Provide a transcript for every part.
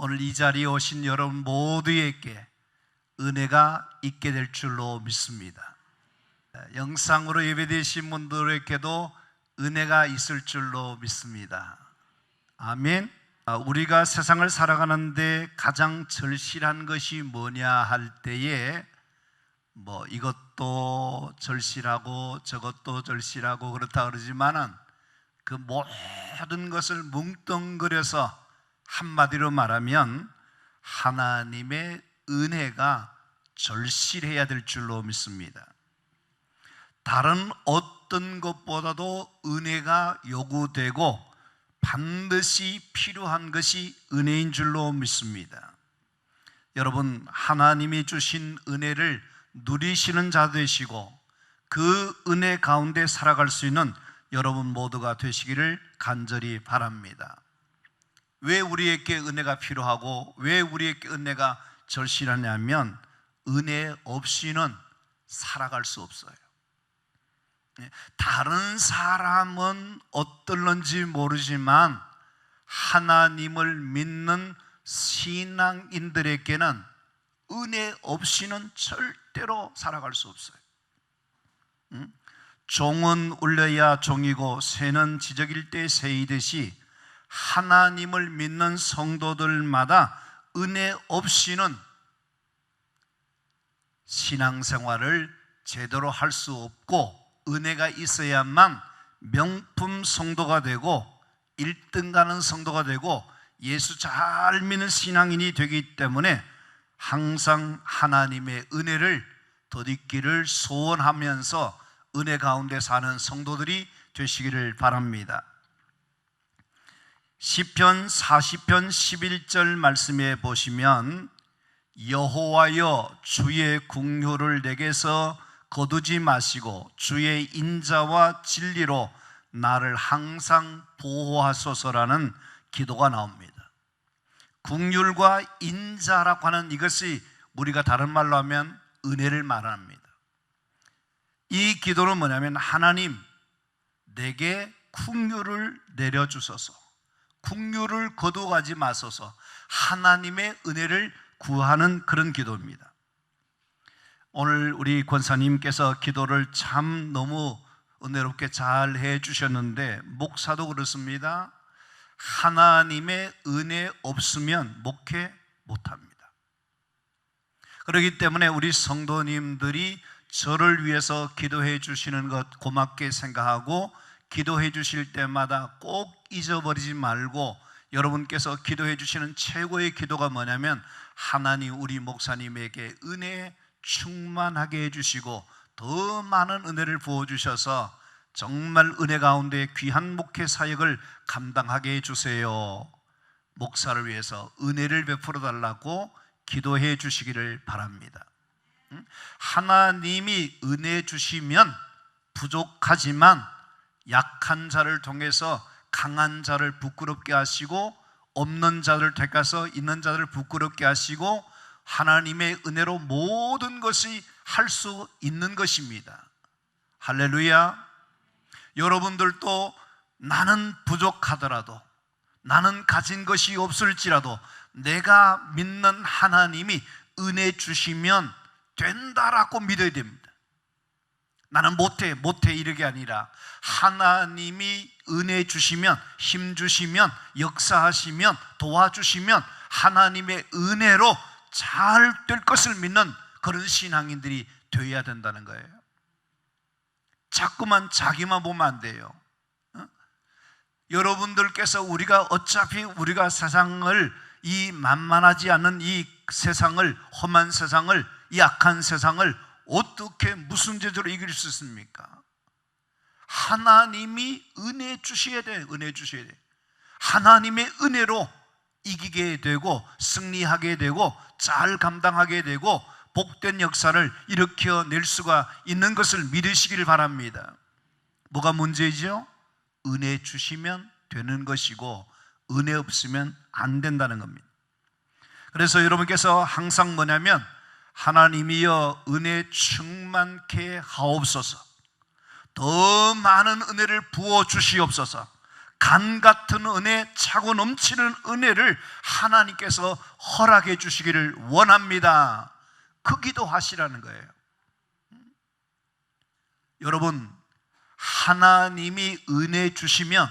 오늘 이 자리에 오신 여러분 모두에게 은혜가 있게 될 줄로 믿습니다. 영상으로 예배되신 분들에게도 은혜가 있을 줄로 믿습니다. 아멘. 우리가 세상을 살아가는데 가장 절실한 것이 뭐냐 할 때에 이것도 절실하고 저것도 절실하고 그렇다 그러지만은 그 모든 것을 뭉뚱그려서 한마디로 말하면 하나님의 은혜가 절실해야 될 줄로 믿습니다. 다른 어떤 것보다도 은혜가 요구되고 반드시 필요한 것이 은혜인 줄로 믿습니다. 여러분, 하나님이 주신 은혜를 누리시는 자 되시고 그 은혜 가운데 살아갈 수 있는 여러분 모두가 되시기를 간절히 바랍니다. 왜 우리에게 은혜가 필요하고 왜 우리에게 은혜가 절실하냐면 은혜 없이는 살아갈 수 없어요. 다른 사람은 어떨런지 모르지만 하나님을 믿는 신앙인들에게는 은혜 없이는 절대로 살아갈 수 없어요. 종은 울려야 종이고 새는 지저귀를 때 새이듯이 하나님을 믿는 성도들마다 은혜 없이는 신앙생활을 제대로 할 수 없고 은혜가 있어야만 명품 성도가 되고 1등 가는 성도가 되고 예수 잘 믿는 신앙인이 되기 때문에 항상 하나님의 은혜를 덧입기를 소원하면서 은혜 가운데 사는 성도들이 되시기를 바랍니다. 시편 40편 11절 말씀에 보시면 여호와여 주의 긍휼을 내게서 거두지 마시고 주의 인자와 진리로 나를 항상 보호하소서라는 기도가 나옵니다. 긍휼과 인자라고 하는 이것이 우리가 다른 말로 하면 은혜를 말합니다. 이 기도는 뭐냐면 하나님 내게 긍휼을 내려주소서, 긍휼을 거두가지 마소서, 하나님의 은혜를 구하는 그런 기도입니다. 오늘 우리 권사님께서 기도를 참 너무 은혜롭게 잘 해주셨는데 목사도 그렇습니다. 하나님의 은혜 없으면 목회 못합니다. 그렇기 때문에 우리 성도님들이 저를 위해서 기도해 주시는 것 고맙게 생각하고 기도해 주실 때마다 꼭 잊어버리지 말고 여러분께서 기도해 주시는 최고의 기도가 뭐냐면 하나님 우리 목사님에게 은혜 충만하게 해주시고 더 많은 은혜를 부어주셔서 정말 은혜 가운데 귀한 목회 사역을 감당하게 해주세요. 목사를 위해서 은혜를 베풀어 달라고 기도해 주시기를 바랍니다. 하나님이 은혜 주시면 부족하지만 약한 자를 통해서 강한 자를 부끄럽게 하시고 없는 자를 택하서 있는 자를 부끄럽게 하시고 하나님의 은혜로 모든 것이 할 수 있는 것입니다. 할렐루야. 여러분들도 나는 부족하더라도 나는 가진 것이 없을지라도 내가 믿는 하나님이 은혜 주시면 된다라고 믿어야 됩니다. 나는 못해 이렇게 아니라 하나님이 은혜 주시면 힘 주시면 역사하시면 도와주시면 하나님의 은혜로 잘 될 것을 믿는 그런 신앙인들이 되어야 된다는 거예요. 자꾸만 자기만 보면 안 돼요. 여러분들께서 어차피 우리가 세상을 이 만만하지 않은 이 세상을 험한 세상을 이 악한 세상을 어떻게 무슨 제도로 이길 수 있습니까? 하나님이 은혜 주셔야 돼요. 은혜 주셔야 돼요. 하나님의 은혜로 이기게 되고 승리하게 되고 잘 감당하게 되고 복된 역사를 일으켜낼 수가 있는 것을 믿으시기를 바랍니다. 뭐가 문제죠? 은혜 주시면 되는 것이고 은혜 없으면 안 된다는 겁니다. 그래서 여러분께서 항상 뭐냐면 하나님이여 은혜 충만케 하옵소서, 더 많은 은혜를 부어 주시옵소서, 간 같은 은혜, 차고 넘치는 은혜를 하나님께서 허락해 주시기를 원합니다. 그 기도하시라는 거예요. 여러분, 하나님이 은혜 주시면,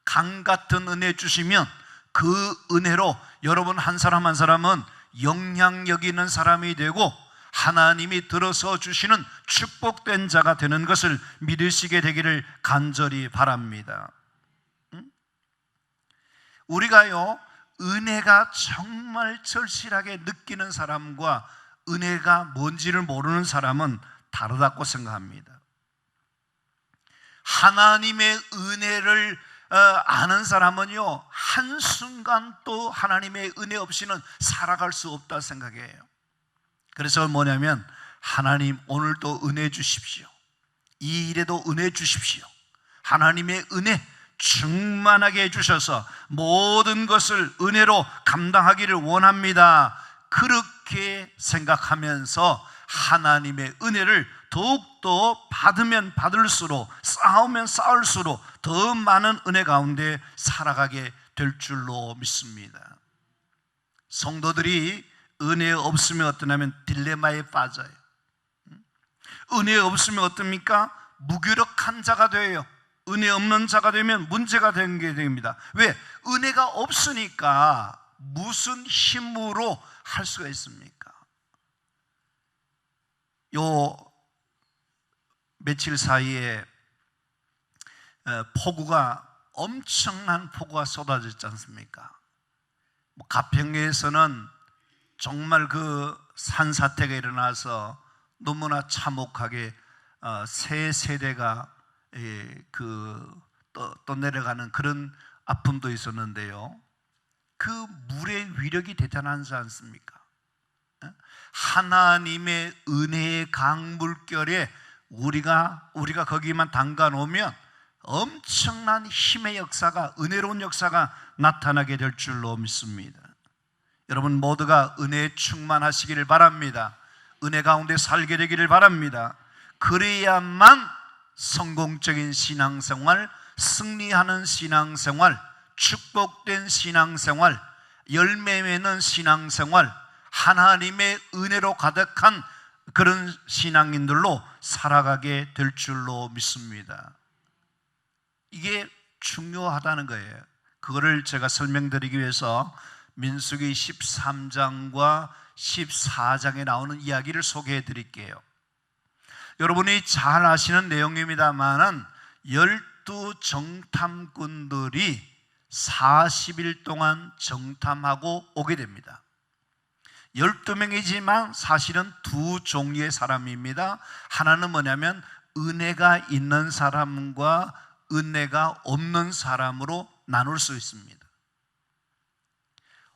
강 같은 은혜 주시면 그 은혜로 여러분 한 사람 한 사람은 영향력 있는 사람이 되고 하나님이 들어서 주시는 축복된 자가 되는 것을 믿으시게 되기를 간절히 바랍니다. 우리가요, 은혜가 정말 절실하게 느끼는 사람과 은혜가 뭔지를 모르는 사람은 다르다고 생각합니다. 하나님의 은혜를 아는 사람은요, 한순간 또 하나님의 은혜 없이는 살아갈 수 없다 생각해요. 그래서 뭐냐면, 하나님 오늘 또 은혜 주십시오. 이 일에도 은혜 주십시오. 하나님의 은혜 충만하게 해주셔서 모든 것을 은혜로 감당하기를 원합니다. 그렇게 생각하면서 하나님의 은혜를 더욱더 받으면 받을수록, 쌓으면 쌓을수록 더 많은 은혜 가운데 살아가게 될 줄로 믿습니다. 성도들이 은혜 없으면 어떠냐면 딜레마에 빠져요. 은혜 없으면 어떻습니까? 무기력한 자가 돼요. 은혜 없는 자가 되면 문제가 되는 게 됩니다. 왜? 은혜가 없으니까 무슨 힘으로 할 수가 있습니까? 요 며칠 사이에 엄청난 폭우가 쏟아졌지 않습니까? 가평에서는 정말 그 산사태가 일어나서 너무나 참혹하게 세 세대가 또 내려가는 그런 아픔도 있었는데요. 그 물의 위력이 대단하지 않습니까? 하나님의 은혜의 강물결에 우리가 거기만 담가 놓으면 엄청난 힘의 역사가, 은혜로운 역사가 나타나게 될 줄로 믿습니다. 여러분 모두가 은혜에 충만하시기를 바랍니다. 은혜 가운데 살게 되기를 바랍니다. 그래야만 성공적인 신앙생활, 승리하는 신앙생활, 축복된 신앙생활, 열매 맺는 신앙생활, 하나님의 은혜로 가득한 그런 신앙인들로 살아가게 될 줄로 믿습니다. 이게 중요하다는 거예요. 그거를 제가 설명드리기 위해서 민수기 13장과 14장에 나오는 이야기를 소개해 드릴게요. 여러분이 잘 아시는 내용입니다만은 12정탐꾼들이 40일 동안 정탐하고 오게 됩니다. 12명이지만 사실은 두 종류의 사람입니다. 하나는 뭐냐면 은혜가 있는 사람과 은혜가 없는 사람으로 나눌 수 있습니다.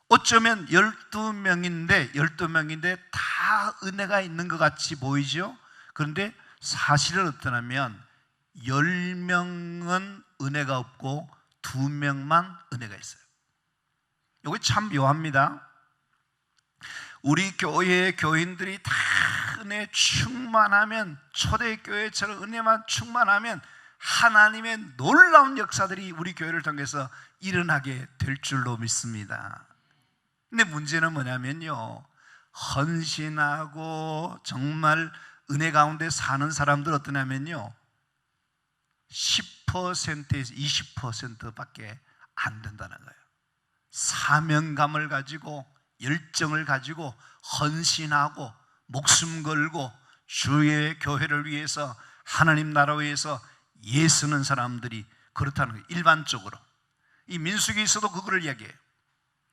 어쩌면 12명인데 다 은혜가 있는 것 같이 보이죠? 그런데 사실은 어떠냐면 10명은 은혜가 없고 2명만 은혜가 있어요. 이게 참 묘합니다. 우리 교회의 교인들이 다 은혜 충만하면, 초대교회처럼 은혜만 충만하면 하나님의 놀라운 역사들이 우리 교회를 통해서 일어나게 될 줄로 믿습니다. 근데 문제는 뭐냐면요, 헌신하고 정말 은혜 가운데 사는 사람들 어떠냐면요, 10%에서 20%밖에 안 된다는 거예요. 사명감을 가지고, 열정을 가지고, 헌신하고 목숨 걸고 주의 교회를 위해서, 하나님 나라 위해서 애쓰는 사람들이 그렇다는 거예요. 일반적으로 이 민수기에서도 그거를 이야기해요.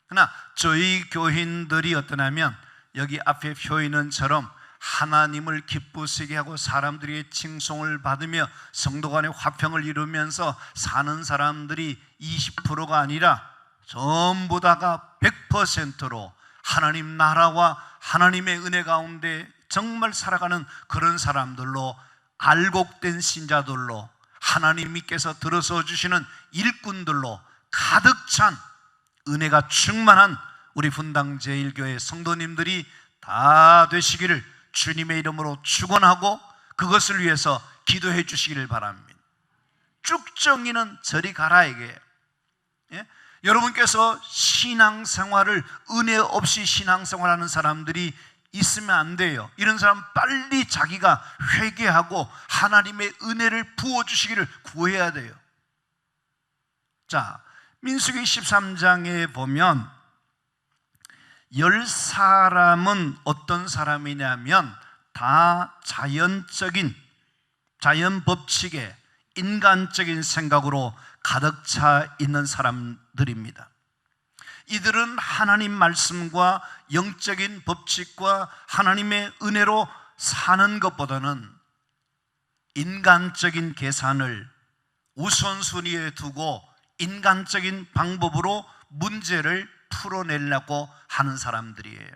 그러나 저희 교인들이 어떠냐면 여기 앞에 표현은처럼 하나님을 기쁘시게 하고 사람들의 칭송을 받으며 성도 간의 화평을 이루면서 사는 사람들이 20%가 아니라 전부 다가 100%로 하나님 나라와 하나님의 은혜 가운데 정말 살아가는 그런 사람들로, 알곡된 신자들로, 하나님께서 들어서 주시는 일꾼들로 가득 찬 은혜가 충만한 우리 분당 제1교회 성도님들이 다 되시기를 주님의 이름으로 축원하고 그것을 위해서 기도해 주시기를 바랍니다. 쭉정이는 저리 가라 이게. 예? 여러분께서 신앙생활을 은혜 없이 신앙생활하는 사람들이 있으면 안 돼요. 이런 사람 빨리 자기가 회개하고 하나님의 은혜를 부어주시기를 구해야 돼요. 자, 민수기 13장에 보면 10사람은 어떤 사람이냐면 다 자연 법칙에 인간적인 생각으로 가득 차 있는 사람들입니다. 이들은 하나님 말씀과 영적인 법칙과 하나님의 은혜로 사는 것보다는 인간적인 계산을 우선순위에 두고 인간적인 방법으로 문제를 풀어내려고 하는 사람들이에요.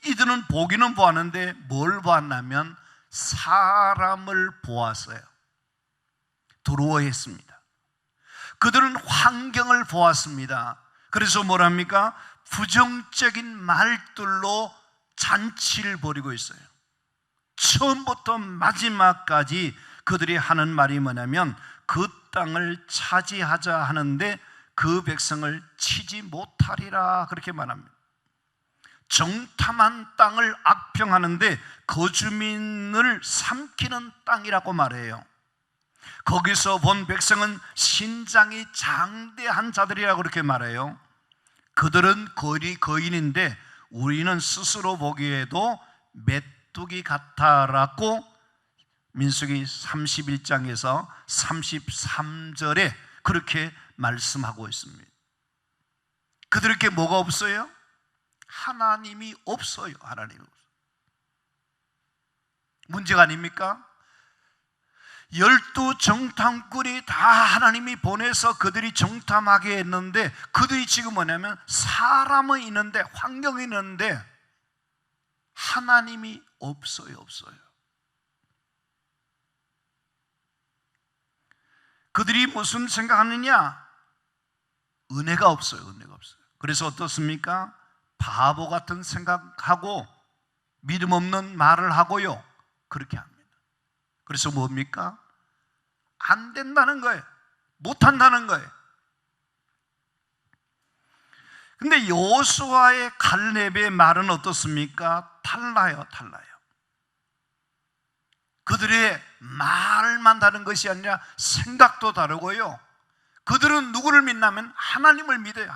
이들은 보기는 보았는데 뭘 보았냐면 사람을 보았어요. 두려워했습니다. 그들은 환경을 보았습니다. 그래서 뭐랍니까? 부정적인 말들로 잔치를 벌이고 있어요. 처음부터 마지막까지 그들이 하는 말이 뭐냐면 그 땅을 차지하자 하는데 그 백성을 치지 못하리라 그렇게 말합니다. 정탐한 땅을 악평하는데 거주민을 삼키는 땅이라고 말해요. 거기서 본 백성은 신장이 장대한 자들이라고 그렇게 말해요. 그들은 거인인데 우리는 스스로 보기에도 메뚜기 같다라고 민수기 31장에서 33절에 그렇게 말씀하고 있습니다. 그들에게 뭐가 없어요? 하나님이 없어요. 하나님이 없어요. 문제가 아닙니까? 12 정탐꾼이 다 하나님이 보내서 그들이 정탐하게 했는데 그들이 지금 뭐냐면 사람은 있는데 환경이 있는데 하나님이 없어요. 그들이 무슨 생각하느냐? 은혜가 없어요. 그래서 어떻습니까? 바보 같은 생각하고 믿음 없는 말을 하고요. 그렇게 합니다. 그래서 뭡니까? 안 된다는 거예요. 못한다는 거예요. 근데 여호수아의 갈렙의 말은 어떻습니까? 달라요. 그들의 말만 다른 것이 아니라 생각도 다르고요. 그들은 누구를 믿냐면 하나님을 믿어요.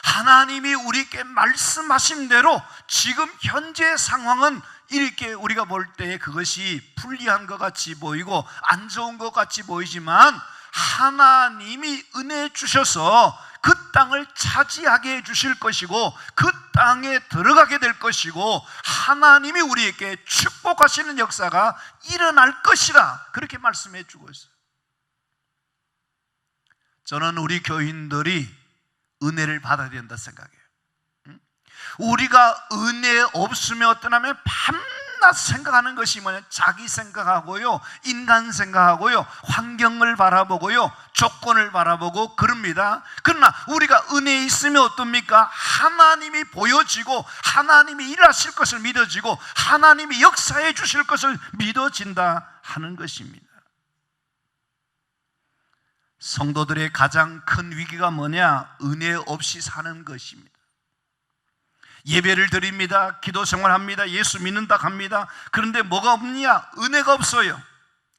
하나님이 우리에게 말씀하신 대로 지금 현재 상황은 이렇게 우리가 볼 때 그것이 불리한 것 같이 보이고 안 좋은 것 같이 보이지만 하나님이 은혜 주셔서 그 땅을 차지하게 해 주실 것이고 그 땅에 들어가게 될 것이고 하나님이 우리에게 축복하시는 역사가 일어날 것이라 그렇게 말씀해 주고 있어요. 저는 우리 교인들이 은혜를 받아야 된다 생각해요. 우리가 은혜 없으면 어떠냐면 밤낮 생각하는 것이 뭐냐? 자기 생각하고요, 인간 생각하고요, 환경을 바라보고요, 조건을 바라보고 그럽니다. 그러나 우리가 은혜 있으면 어떻습니까? 하나님이 보여지고 하나님이 일하실 것을 믿어지고 하나님이 역사해 주실 것을 믿어진다 하는 것입니다. 성도들의 가장 큰 위기가 뭐냐? 은혜 없이 사는 것입니다. 예배를 드립니다. 기도 생활합니다. 예수 믿는다 합니다. 그런데 뭐가 없냐? 은혜가 없어요.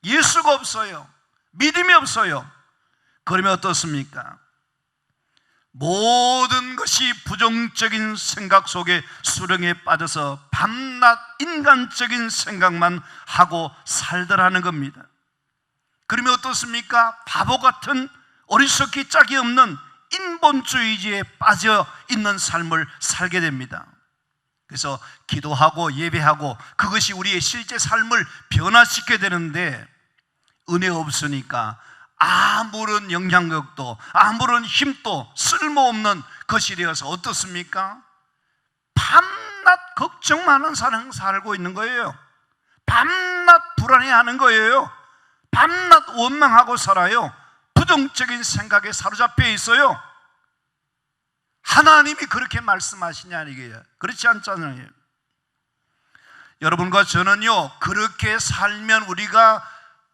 예수가 없어요. 믿음이 없어요. 그러면 어떻습니까? 모든 것이 부정적인 생각 속에 수렁에 빠져서 밤낮 인간적인 생각만 하고 살더라는 겁니다. 그러면 어떻습니까? 바보 같은 어리석기 짝이 없는 인본주의에 빠져 있는 삶을 살게 됩니다. 그래서 기도하고 예배하고 그것이 우리의 실제 삶을 변화시켜야 되는데 은혜 없으니까 아무런 영향력도 아무런 힘도 쓸모없는 것이 되어서 어떻습니까? 밤낮 걱정많은 사람 살고 있는 거예요. 밤낮 불안해하는 거예요. 밤낮 원망하고 살아요. 부정적인 생각에 사로잡혀 있어요. 하나님이 그렇게 말씀하시냐 이게요. 그렇지 않잖아요. 여러분과 저는요 그렇게 살면 우리가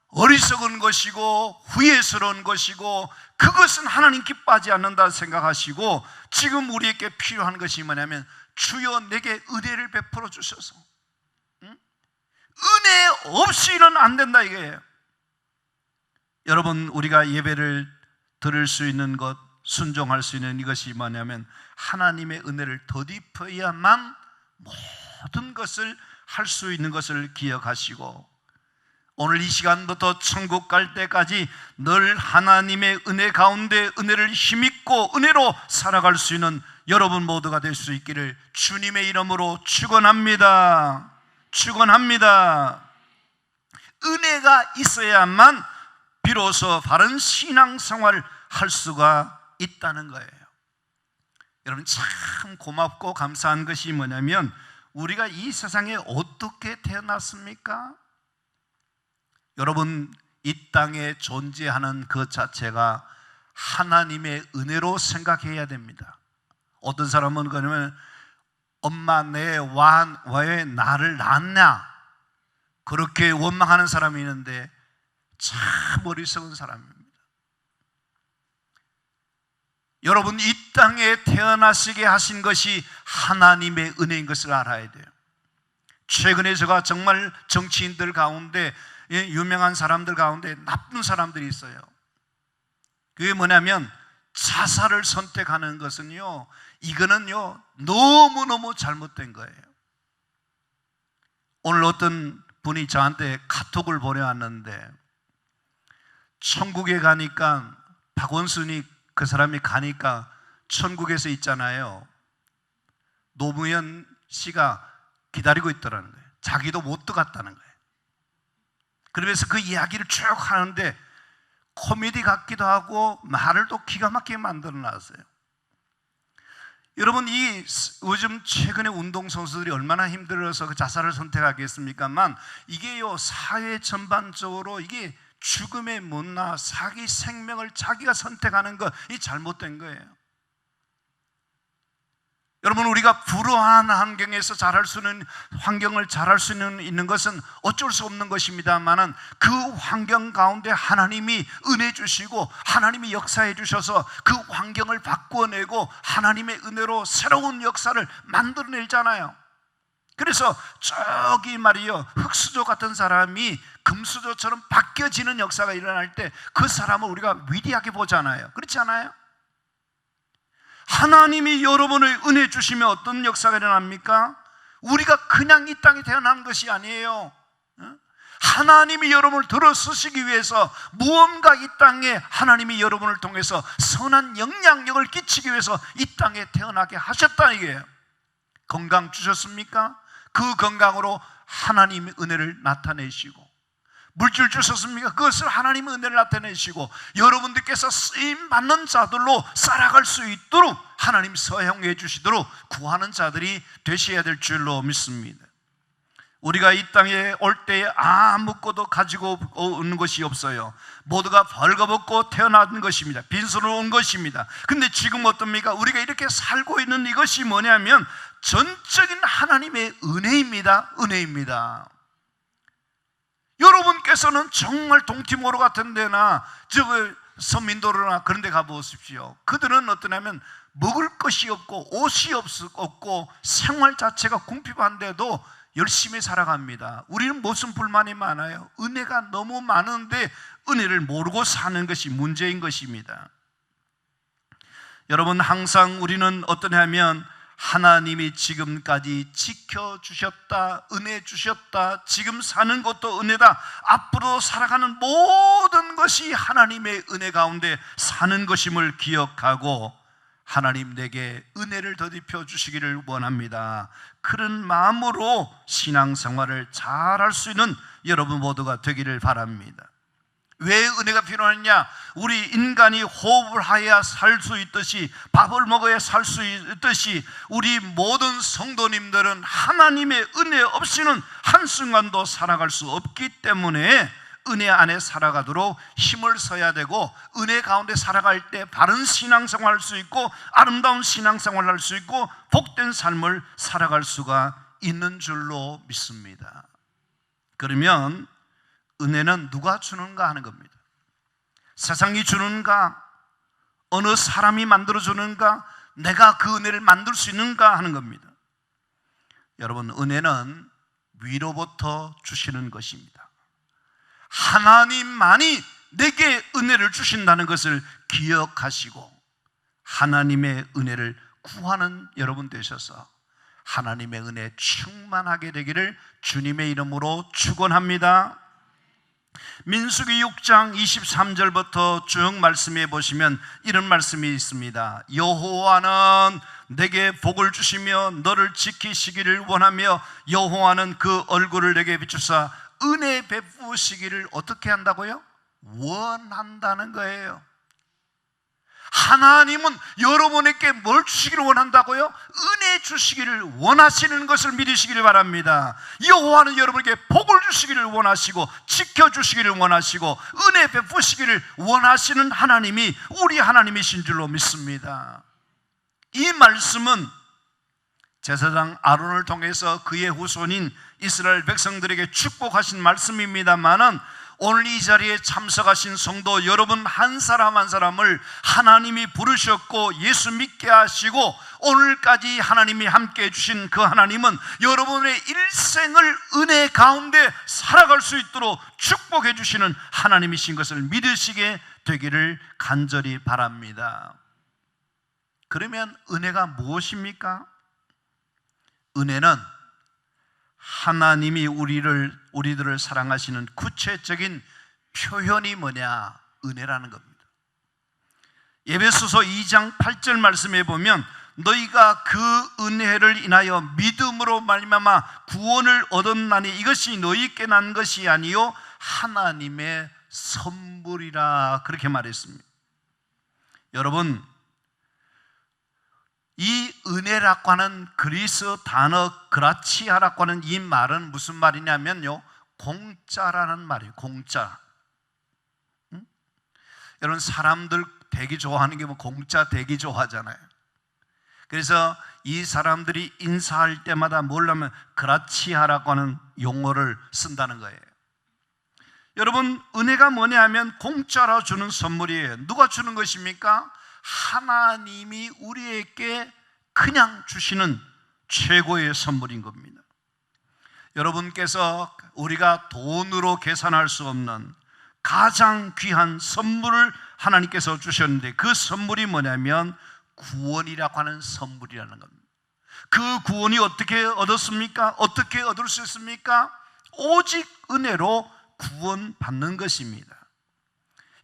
어리석은 것이고 후회스러운 것이고 그것은 하나님 기뻐하지 않는다 생각하시고 지금 우리에게 필요한 것이 뭐냐면 주여 내게 은혜를 베풀어 주셔서, 은혜 없이는 안 된다 이거예요. 여러분, 우리가 예배를 드릴 수 있는 것, 순종할 수 있는 이것이 뭐냐면 하나님의 은혜를 덧입어야만 모든 것을 할 수 있는 것을 기억하시고, 오늘 이 시간부터 천국 갈 때까지 늘 하나님의 은혜 가운데 은혜를 힘입고 은혜로 살아갈 수 있는 여러분 모두가 될 수 있기를 주님의 이름으로 축원합니다. 축원합니다. 은혜가 있어야만 비로소 바른 신앙생활을 할 수가 있다는 거예요. 여러분, 참 고맙고 감사한 것이 뭐냐면 우리가 이 세상에 어떻게 태어났습니까? 여러분, 이 땅에 존재하는 그 자체가 하나님의 은혜로 생각해야 됩니다. 어떤 사람은 그러면 엄마 내 왜 나를 낳았냐 그렇게 원망하는 사람이 있는데 참 어리석은 사람입니다. 여러분, 이 땅에 태어나시게 하신 것이 하나님의 은혜인 것을 알아야 돼요. 최근에 제가 정말 정치인들 가운데, 유명한 사람들 가운데 나쁜 사람들이 있어요. 그게 뭐냐면 자살을 선택하는 것은요, 이거는요 너무너무 잘못된 거예요. 오늘 어떤 분이 저한테 카톡을 보내왔는데, 천국에 가니까 박원순이 그 사람이 가니까 천국에서 있잖아요, 노무현 씨가 기다리고 있더라는 거예요. 자기도 못 들어갔다는 거예요. 그러면서 그 이야기를 쭉 하는데 코미디 같기도 하고 말을 또 기가 막히게 만들어 놨어요. 여러분, 이 요즘 최근에 운동선수들이 얼마나 힘들어서 그 자살을 선택하겠습니까만, 이게요 사회 전반적으로 이게 죽음의 문화, 자기 생명을 자기가 선택하는 것, 이 잘못된 거예요. 여러분, 우리가 불우한 환경에서 자랄 수 있는, 환경을 자랄 수 있는 것은 어쩔 수 없는 것입니다만은 그 환경 가운데 하나님이 은혜 주시고 하나님이 역사해 주셔서 그 환경을 바꾸어내고 하나님의 은혜로 새로운 역사를 만들어내잖아요. 그래서 저기 말이요, 흙수저 같은 사람이 금수저처럼 바뀌어지는 역사가 일어날 때 그 사람을 우리가 위대하게 보잖아요. 그렇지 않아요? 하나님이 여러분을 은혜 주시면 어떤 역사가 일어납니까? 우리가 그냥 이 땅에 태어난 것이 아니에요. 하나님이 여러분을 들어쓰시기 위해서 무언가 이 땅에 하나님이 여러분을 통해서 선한 영향력을 끼치기 위해서 이 땅에 태어나게 하셨다는 얘기예요. 건강 주셨습니까? 그 건강으로 하나님의 은혜를 나타내시고, 물질 주셨습니까? 그것을 하나님의 은혜를 나타내시고, 여러분들께서 쓰임받는 자들로 살아갈 수 있도록 하나님 서용해 주시도록 구하는 자들이 되셔야 될 줄로 믿습니다. 우리가 이 땅에 올 때에 아무것도 가지고 오는 것이 없어요. 모두가 벌거벗고 태어난 것입니다. 빈손으로 온 것입니다. 근데 지금 어떻습니까? 우리가 이렇게 살고 있는 이것이 뭐냐면 전적인 하나님의 은혜입니다. 은혜입니다. 여러분께서는 정말 동티모르 같은 데나 서민도로나 그런 데 가보십시오. 그들은 어떠냐면 먹을 것이 없고 옷이 없고 생활 자체가 궁핍한데도 열심히 살아갑니다. 우리는 무슨 불만이 많아요? 은혜가 너무 많은데 은혜를 모르고 사는 것이 문제인 것입니다. 여러분, 항상 우리는 어떠냐면 하나님이 지금까지 지켜주셨다, 은혜 주셨다, 지금 사는 것도 은혜다, 앞으로 살아가는 모든 것이 하나님의 은혜 가운데 사는 것임을 기억하고 하나님 내게 은혜를 더입혀 주시기를 원합니다. 그런 마음으로 신앙생활을 잘할 수 있는 여러분 모두가 되기를 바랍니다. 왜 은혜가 필요하느냐? 우리 인간이 호흡을 하여야 살 수 있듯이, 밥을 먹어야 살 수 있듯이 우리 모든 성도님들은 하나님의 은혜 없이는 한순간도 살아갈 수 없기 때문에 은혜 안에 살아가도록 힘을 써야 되고, 은혜 가운데 살아갈 때 바른 신앙생활 할 수 있고 아름다운 신앙생활 할 수 있고 복된 삶을 살아갈 수가 있는 줄로 믿습니다. 그러면 은혜는 누가 주는가 하는 겁니다. 세상이 주는가? 어느 사람이 만들어주는가? 내가 그 은혜를 만들 수 있는가 하는 겁니다. 여러분, 은혜는 위로부터 주시는 것입니다. 하나님만이 내게 은혜를 주신다는 것을 기억하시고 하나님의 은혜를 구하는 여러분 되셔서 하나님의 은혜 충만하게 되기를 주님의 이름으로 축원합니다. 민수기 6장 23절부터 쭉 말씀해 보시면 이런 말씀이 있습니다. 여호와는 내게 복을 주시며 너를 지키시기를 원하며 여호와는 그 얼굴을 내게 비추사 은혜 베푸시기를 어떻게 한다고요? 원한다는 거예요. 하나님은 여러분에게 뭘 주시기를 원한다고요? 은혜 주시기를 원하시는 것을 믿으시기를 바랍니다. 여호와는 여러분에게 복을 주시기를 원하시고 지켜주시기를 원하시고 은혜 베푸시기를 원하시는 하나님이 우리 하나님이신 줄로 믿습니다. 이 말씀은 제사장 아론을 통해서 그의 후손인 이스라엘 백성들에게 축복하신 말씀입니다만은 오늘 이 자리에 참석하신 성도 여러분 한 사람 한 사람을 하나님이 부르셨고 예수 믿게 하시고 오늘까지 하나님이 함께 해주신 그 하나님은 여러분의 일생을 은혜 가운데 살아갈 수 있도록 축복해 주시는 하나님이신 것을 믿으시게 되기를 간절히 바랍니다. 그러면 은혜가 무엇입니까? 은혜는 하나님이 우리들을 사랑하시는 구체적인 표현이 뭐냐? 은혜라는 겁니다. 에베소서 2장 8절 말씀에 보면 너희가 그 은혜를 인하여 믿음으로 말미암아 구원을 얻었나니 이것이 너희께 난 것이 아니요 하나님의 선물이라 그렇게 말했습니다. 여러분, 이 은혜라고 하는 그리스 단어 그라치아라고 하는 이 말은 무슨 말이냐면요, 공짜라는 말이에요. 공짜. 여러분, 사람들 되게 좋아하는 게 뭐 공짜 되게 좋아하잖아요. 그래서 이 사람들이 인사할 때마다 뭘 하면 그라치아라고 하는 용어를 쓴다는 거예요. 여러분, 은혜가 뭐냐 하면 공짜로 주는 선물이에요. 누가 주는 것입니까? 하나님이 우리에게 그냥 주시는 최고의 선물인 겁니다. 여러분께서 우리가 돈으로 계산할 수 없는 가장 귀한 선물을 하나님께서 주셨는데 그 선물이 뭐냐면 구원이라고 하는 선물이라는 겁니다. 그 구원이 어떻게 얻었습니까? 어떻게 얻을 수 있습니까? 오직 은혜로 구원받는 것입니다.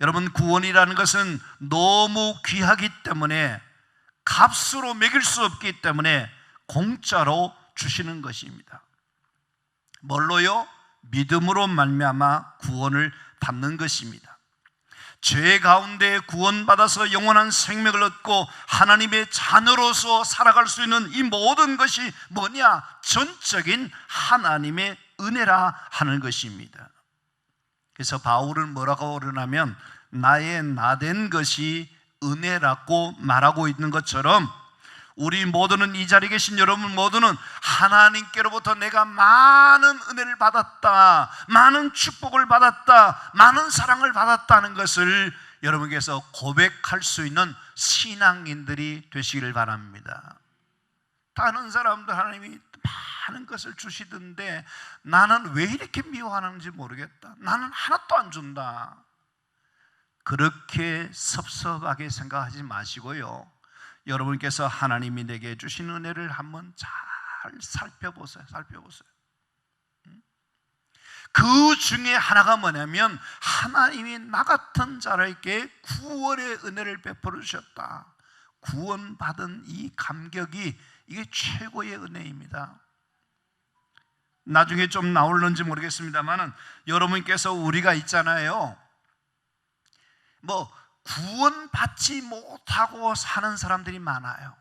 여러분, 구원이라는 것은 너무 귀하기 때문에 값으로 매길 수 없기 때문에 공짜로 주시는 것입니다. 뭘로요? 믿음으로 말미암아 구원을 받는 것입니다. 죄 가운데 구원받아서 영원한 생명을 얻고 하나님의 자녀로서 살아갈 수 있는 이 모든 것이 뭐냐? 전적인 하나님의 은혜라 하는 것입니다. 그래서 바울은 뭐라고 그러냐면 나의 나된 것이 은혜라고 말하고 있는 것처럼 우리 모두는, 이 자리에 계신 여러분 모두는 하나님께로부터 내가 많은 은혜를 받았다, 많은 축복을 받았다, 많은 사랑을 받았다는 것을 여러분께서 고백할 수 있는 신앙인들이 되시기를 바랍니다. 다른 사람들 하나님이 많은 것을 주시던데 나는 왜 이렇게 미워하는지 모르겠다, 나는 하나도 안 준다, 그렇게 섭섭하게 생각하지 마시고요, 여러분께서 하나님이 내게 주신 은혜를 한번 잘 살펴보세요. 그 중에 하나가 뭐냐면 하나님이 나 같은 자에게 구원의 은혜를 베풀어 주셨다. 구원받은 이 감격이 이게 최고의 은혜입니다. 나중에 좀 나올는지 모르겠습니다만 여러분께서 우리가 있잖아요, 구원받지 못하고 사는 사람들이 많아요.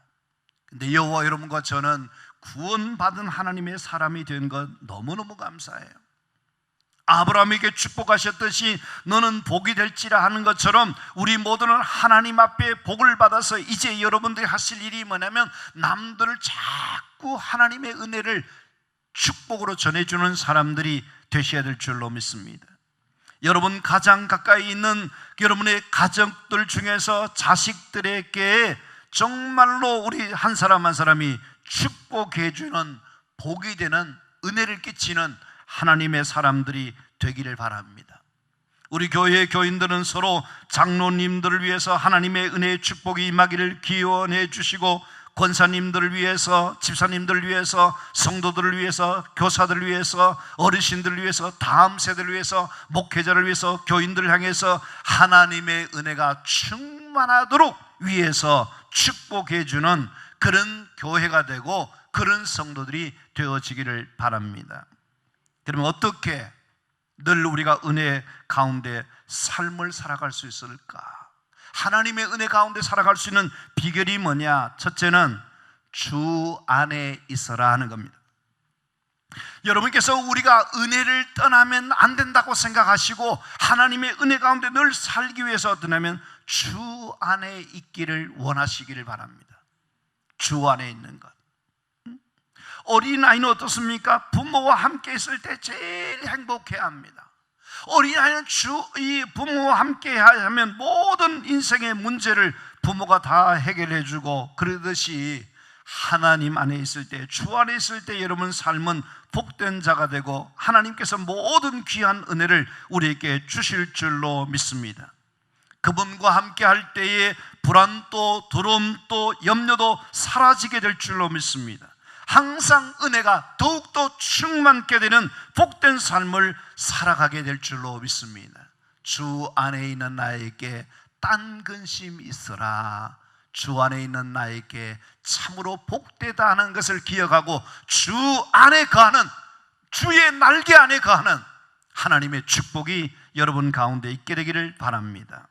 근데 여호와 여러분과 저는 구원받은 하나님의 사람이 된 것 너무너무 감사해요. 아브라함에게 축복하셨듯이 너는 복이 될지라 하는 것처럼 우리 모두는 하나님 앞에 복을 받아서 이제 여러분들이 하실 일이 뭐냐면 남들을 자꾸 하나님의 은혜를 축복으로 전해주는 사람들이 되셔야 될 줄로 믿습니다. 여러분 가장 가까이 있는 여러분의 가족들 중에서 자식들에게 정말로 우리 한 사람 한 사람이 축복해 주는, 복이 되는, 은혜를 끼치는 하나님의 사람들이 되기를 바랍니다. 우리 교회의 교인들은 서로 장로님들을 위해서 하나님의 은혜의 축복이 임하기를 기원해 주시고, 권사님들을 위해서, 집사님들을 위해서, 성도들을 위해서, 교사들을 위해서, 어르신들을 위해서, 다음 세대를 위해서, 목회자를 위해서, 교인들을 향해서 하나님의 은혜가 충만하도록 위해서 축복해 주는 그런 교회가 되고 그런 성도들이 되어지기를 바랍니다. 그러면 어떻게 늘 우리가 은혜 가운데 삶을 살아갈 수 있을까? 하나님의 은혜 가운데 살아갈 수 있는 비결이 뭐냐? 첫째는 주 안에 있어라 하는 겁니다. 여러분께서 우리가 은혜를 떠나면 안 된다고 생각하시고 하나님의 은혜 가운데 늘 살기 위해서 떠나면 주 안에 있기를 원하시기를 바랍니다. 주 안에 있는 것. 어린아이는 어떻습니까? 부모와 함께 있을 때 제일 행복해합니다. 어린아이는 이 부모와 함께 하면 모든 인생의 문제를 부모가 다 해결해 주고, 그러듯이 하나님 안에 있을 때, 주 안에 있을 때 여러분 삶은 복된 자가 되고 하나님께서 모든 귀한 은혜를 우리에게 주실 줄로 믿습니다. 그분과 함께 할 때에 불안도, 두려움도, 염려도 사라지게 될 줄로 믿습니다. 항상 은혜가 더욱더 충만케 되는 복된 삶을 살아가게 될 줄로 믿습니다. 주 안에 있는 나에게 딴 근심이 있어라. 주 안에 있는 나에게 참으로 복되다 하는 것을 기억하고 주 안에 거하는, 주의 날개 안에 거하는 하나님의 축복이 여러분 가운데 있게 되기를 바랍니다.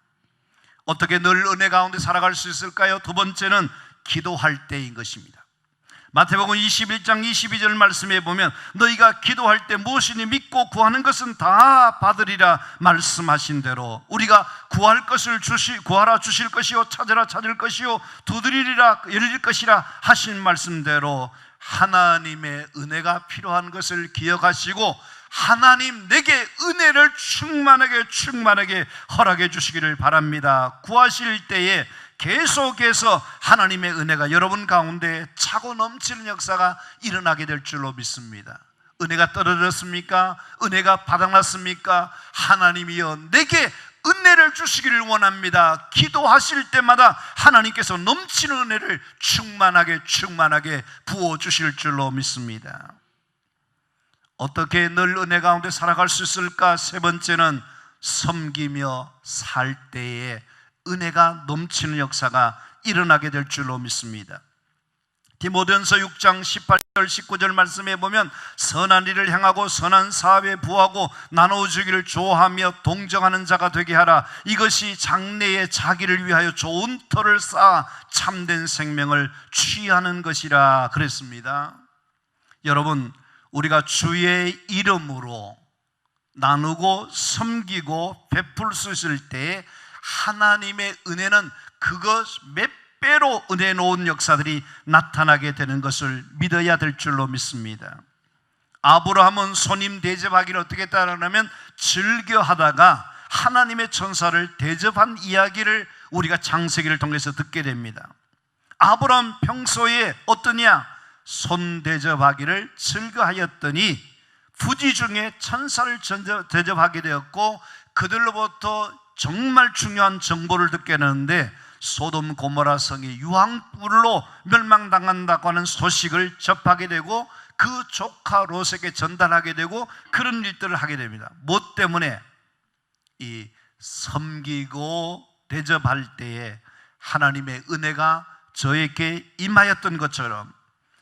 어떻게 늘 은혜 가운데 살아갈 수 있을까요? 두 번째는 기도할 때인 것입니다. 마태복음 21장 22절 말씀에 보면 너희가 기도할 때 무엇이니 믿고 구하는 것은 다 받으리라 말씀하신 대로 우리가 구할 것을 구하라 주실 것이요, 찾으라 찾을 것이요, 두드리리라 열릴 것이라 하신 말씀대로 하나님의 은혜가 필요한 것을 기억하시고 하나님 내게 은혜를 충만하게 허락해 주시기를 바랍니다. 구하실 때에 계속해서 하나님의 은혜가 여러분 가운데 차고 넘치는 역사가 일어나게 될 줄로 믿습니다. 은혜가 떨어졌습니까? 은혜가 바닥났습니까? 하나님이여 내게 은혜를 주시기를 원합니다. 기도하실 때마다 하나님께서 넘치는 은혜를 충만하게 부어주실 줄로 믿습니다. 어떻게 늘 은혜 가운데 살아갈 수 있을까? 세 번째는 섬기며 살 때에 은혜가 넘치는 역사가 일어나게 될 줄로 믿습니다. 디모데전서 6장 18절 19절 말씀에 보면 선한 일을 행하고 선한 사업에 부하고 나눠주기를 좋아하며 동정하는 자가 되게 하라. 이것이 장래에 자기를 위하여 좋은 터를 쌓아 참된 생명을 취하는 것이라 그랬습니다. 여러분, 우리가 주의 이름으로 나누고 섬기고 베풀 수 있을 때 하나님의 은혜는 그것 몇 배로 은혜 놓은 역사들이 나타나게 되는 것을 믿어야 될 줄로 믿습니다. 아브라함은 손님 대접하기를 어떻게 했다면 즐겨하다가 하나님의 천사를 대접한 이야기를 우리가 창세기를 통해서 듣게 됩니다. 아브라함 평소에 어떠냐? 손 대접하기를 즐거하였더니 부지 중에 천사를 대접하게 되었고 그들로부터 정말 중요한 정보를 듣게 되는데 소돔 고모라 성이 유황불로 멸망당한다고 하는 소식을 접하게 되고 그 조카 롯에게 전달하게 되고 그런 일들을 하게 됩니다. 무엇 때문에? 이 섬기고 대접할 때에 하나님의 은혜가 저에게 임하였던 것처럼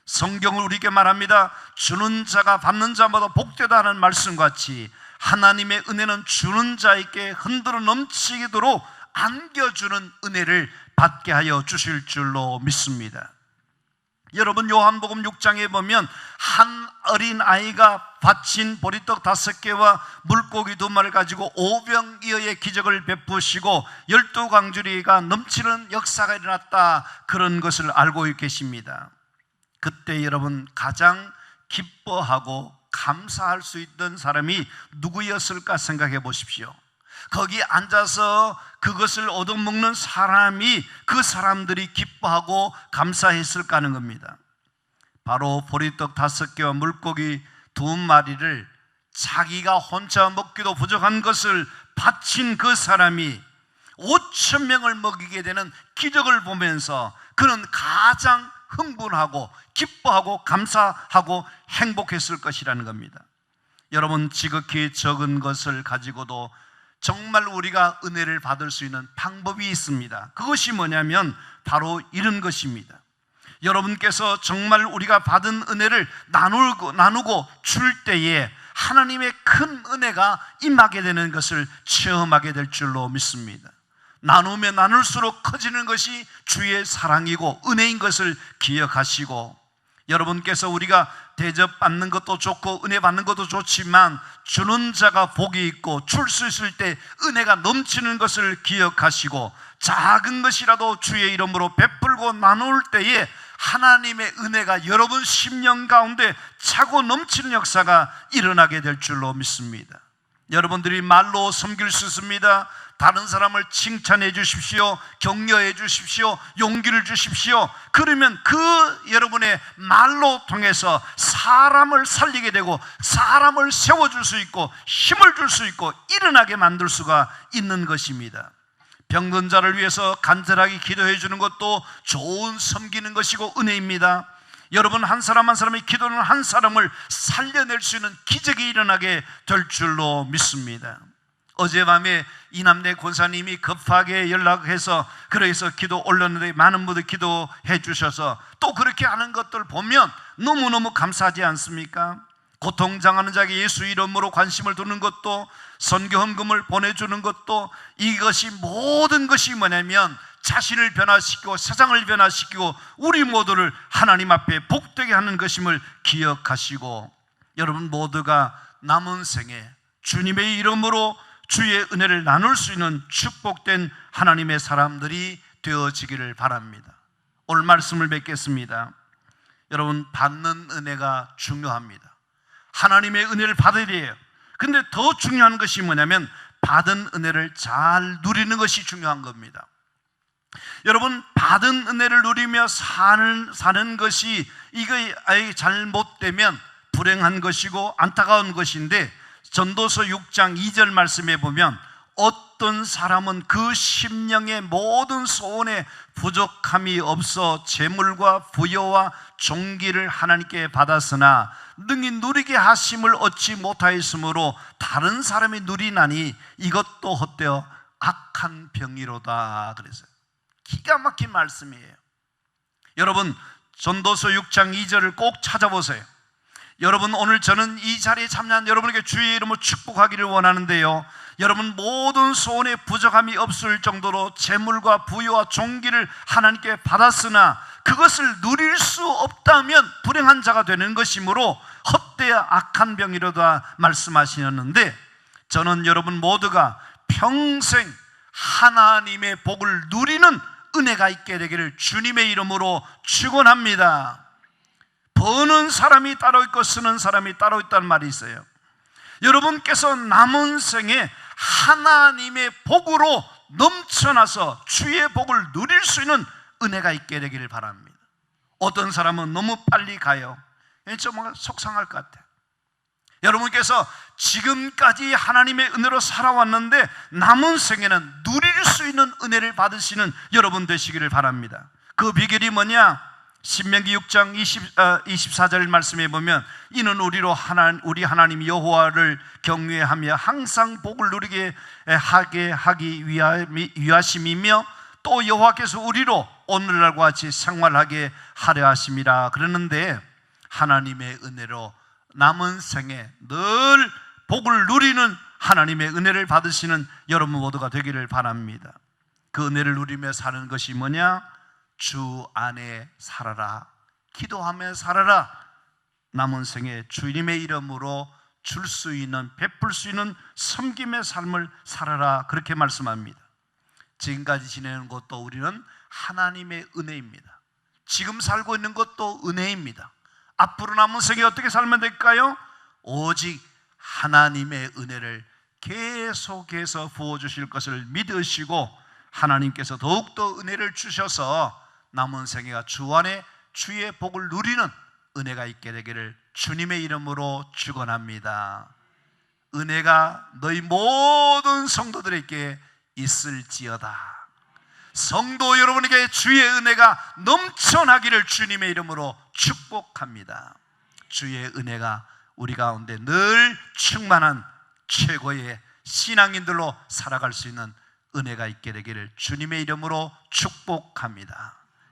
성경을 우리에게 말합니다. 주는 자가 받는 자마다 복되다 하는 말씀같이 하나님의 은혜는 주는 자에게 흔들어 넘치도록 안겨주는 은혜를 받게 하여 주실 줄로 믿습니다. 여러분, 요한복음 6장에 보면 한 어린아이가 바친 보리떡 5개와 물고기 2마리를 가지고 오병이어의 기적을 베푸시고 12광주리가 넘치는 역사가 일어났다, 그런 것을 알고 계십니다. 그때 여러분 가장 기뻐하고 감사할 수 있던 사람이 누구였을까 생각해 보십시오. 거기 앉아서 그것을 얻어먹는 사람이 그 사람들이 기뻐하고 감사했을까 하는 겁니다. 바로 보리떡 5개와 물고기 2마리를 자기가 혼자 먹기도 부족한 것을 바친 그 사람이 5,000명을 먹이게 되는 기적을 보면서 그는 가장 흥분하고 기뻐하고 감사하고 행복했을 것이라는 겁니다. 여러분, 지극히 적은 것을 가지고도 정말 우리가 은혜를 받을 수 있는 방법이 있습니다. 그것이 뭐냐면 바로 이런 것입니다. 여러분께서 정말 우리가 받은 은혜를 나누고 줄 때에 하나님의 큰 은혜가 임하게 되는 것을 체험하게 될 줄로 믿습니다. 나누면 나눌수록 커지는 것이 주의 사랑이고 은혜인 것을 기억하시고, 여러분께서 우리가 대접받는 것도 좋고 은혜 받는 것도 좋지만 주는 자가 복이 있고 줄 수 있을 때 은혜가 넘치는 것을 기억하시고, 작은 것이라도 주의 이름으로 베풀고 나눌 때에 하나님의 은혜가 여러분 심령 가운데 차고 넘치는 역사가 일어나게 될 줄로 믿습니다. 여러분들이 말로 섬길 수 있습니다. 다른 사람을 칭찬해 주십시오. 격려해 주십시오. 용기를 주십시오. 그러면 그 여러분의 말로 통해서 사람을 살리게 되고 사람을 세워줄 수 있고 힘을 줄 수 있고 일어나게 만들 수가 있는 것입니다. 병든 자를 위해서 간절하게 기도해 주는 것도 좋은 섬기는 것이고 은혜입니다. 여러분, 한 사람 한 사람의 기도는 한 사람을 살려낼 수 있는 기적이 일어나게 될 줄로 믿습니다. 어젯밤에 이남대 권사님이 급하게 연락해서 그래서 기도 올렸는데 많은 분들 기도해 주셔서 또 그렇게 하는 것들 보면 너무너무 감사하지 않습니까? 고통당하는 자에게 예수 이름으로 관심을 두는 것도, 선교 헌금을 보내주는 것도, 이것이 모든 것이 뭐냐면 자신을 변화시키고 세상을 변화시키고 우리 모두를 하나님 앞에 복되게 하는 것임을 기억하시고, 여러분 모두가 남은 생에 주님의 이름으로 주의 은혜를 나눌 수 있는 축복된 하나님의 사람들이 되어지기를 바랍니다. 오늘 말씀을 맺겠습니다. 여러분, 받는 은혜가 중요합니다. 하나님의 은혜를 받아야 돼요. 근데 더 중요한 것이 뭐냐면 받은 은혜를 잘 누리는 것이 중요한 겁니다. 여러분, 받은 은혜를 누리며 사는 것이 이거 잘못되면 불행한 것이고 안타까운 것인데, 전도서 6장 2절 말씀에 보면 어떤 사람은 그 심령의 모든 소원에 부족함이 없어 재물과 부여와 존귀를 하나님께 받았으나 능히 누리게 하심을 얻지 못하였으므로 다른 사람이 누리나니 이것도 헛되어 악한 병이로다. 그래서 기가 막힌 말씀이에요. 여러분, 전도서 6장 2절을 꼭 찾아보세요. 여러분, 오늘 저는 이 자리에 참여한 여러분에게 주의 이름으로 축복하기를 원하는데요, 여러분 모든 소원에 부족함이 없을 정도로 재물과 부유와 존귀를 하나님께 받았으나 그것을 누릴 수 없다면 불행한 자가 되는 것이므로 헛되어 악한 병이로다 말씀하시는데, 저는 여러분 모두가 평생 하나님의 복을 누리는 은혜가 있게 되기를 주님의 이름으로 축원합니다. 버는 사람이 따로 있고 쓰는 사람이 따로 있다는 말이 있어요. 여러분께서 남은 생에 하나님의 복으로 넘쳐나서 주의 복을 누릴 수 있는 은혜가 있게 되기를 바랍니다. 어떤 사람은 너무 빨리 가요. 좀 뭔가 속상할 것 같아요. 여러분께서 지금까지 하나님의 은혜로 살아왔는데 남은 생에는 누릴 수 있는 은혜를 받으시는 여러분 되시기를 바랍니다. 그 비결이 뭐냐? 신명기 6장 24절 말씀에 보면 이는 우리 하나님 여호와를 경외하며 항상 복을 누리게 하기 위하심이며 또 여호와께서 우리로 오늘날과 같이 생활하게 하려 하심이라. 그러는데 하나님의 은혜로 남은 생에 늘 복을 누리는 하나님의 은혜를 받으시는 여러분 모두가 되기를 바랍니다. 그 은혜를 누리며 사는 것이 뭐냐? 주 안에 살아라, 기도하며 살아라. 남은 생에 주님의 이름으로 줄 수 있는, 베풀 수 있는 섬김의 삶을 살아라, 그렇게 말씀합니다. 지금까지 지내는 것도 우리는 하나님의 은혜입니다. 지금 살고 있는 것도 은혜입니다. 앞으로 남은 생에 어떻게 살면 될까요? 오직 하나님의 은혜를 계속해서 부어주실 것을 믿으시고 하나님께서 더욱더 은혜를 주셔서 남은 생애가 주 안에 주의 복을 누리는 은혜가 있게 되기를 주님의 이름으로 축원합니다. 은혜가 너희 모든 성도들에게 있을지어다. 성도 여러분에게 주의 은혜가 넘쳐나기를 주님의 이름으로 축복합니다. 주의 은혜가 우리 가운데 늘 충만한 최고의 신앙인들로 살아갈 수 있는 은혜가 있게 되기를 주님의 이름으로 축복합니다.